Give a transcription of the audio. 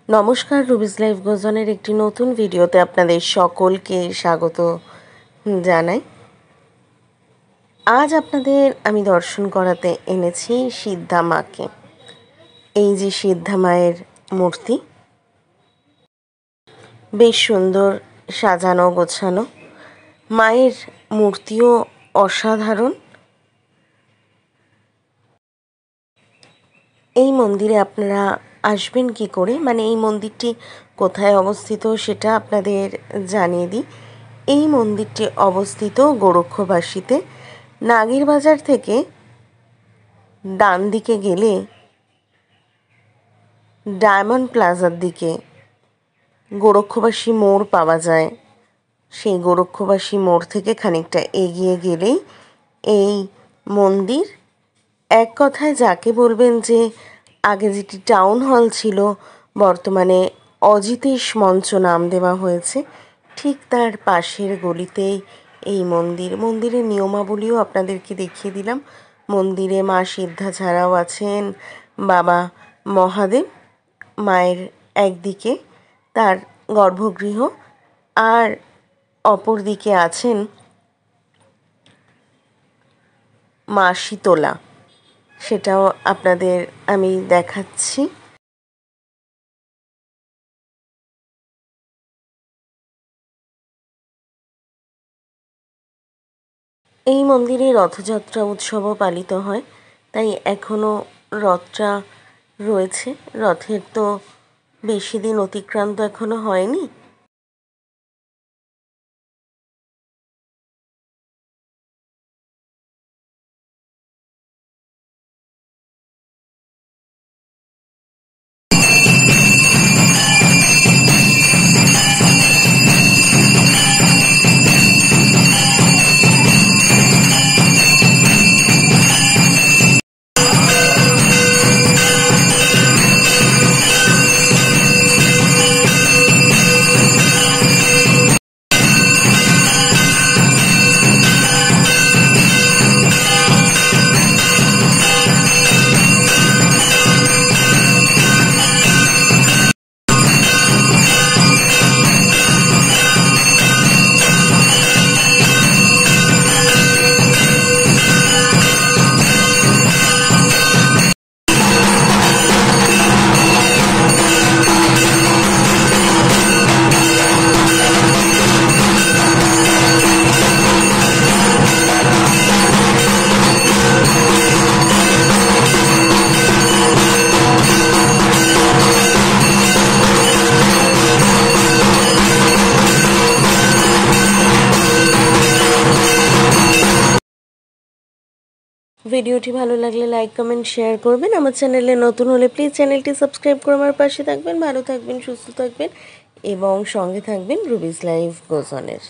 নমস্কার, রুবিস লাইফ গোজনের একটি নতুন ভিডিওতে আপনাদের সকলকে স্বাগত জানাই। আজ আপনাদের আমি দর্শন করাতে এনেছি সিদ্ধা মাকে। এই যে সিদ্ধা মায়ের মূর্তি, বেশ সুন্দর সাজানো গোছানো। মায়ের মূর্তিও অসাধারণ। এই মন্দিরে আপনারা আসবেন কি করে, মানে এই মন্দিরটি কোথায় অবস্থিত সেটা আপনাদের জানিয়ে দিই। এই মন্দিরটি অবস্থিত গোরক্ষবাসীতে। নাগের বাজার থেকে ডান দিকে গেলে ডায়মন্ড প্লাজার দিকে গোরক্ষবাসী মোড় পাওয়া যায়। সেই গোরক্ষবাসী মোড় থেকে খানিকটা এগিয়ে গেলেই এই মন্দির। এক কথায় যাকে বলবেন যে আগে যেটি টাউন হল ছিল, বর্তমানে অজিতেশ মঞ্চ নাম দেওয়া হয়েছে, ঠিক তার পাশের গলিতেই এই মন্দির। মন্দিরের নিয়মাবলীও আপনাদেরকে দেখিয়ে দিলাম। মন্দিরে মা সিদ্ধা ছাড়াও আছেন বাবা মহাদেব। মায়ের একদিকে তার গর্ভগৃহ, আর অপর দিকে আছেন মা শীতলা। সেটাও আপনাদের আমি দেখাচ্ছি। এই মন্দিরে রথযাত্রা উৎসবও পালিত হয়, তাই এখনও রথটা রয়েছে। রথের তো বেশি দিন অতিক্রান্ত এখনও হয়নি। ভিডিওটি ভালো লাগলে লাইক কমেন্ট শেয়ার করবেন। আমার চ্যানেলে নতুন হলে প্লিজ চ্যানেলটি সাবস্ক্রাইব করে আমার পাশে থাকবেন। ভালো থাকবেন, সুস্থ থাকবেন এবং সঙ্গে থাকবেন রুবিস লাইফ গোজনের।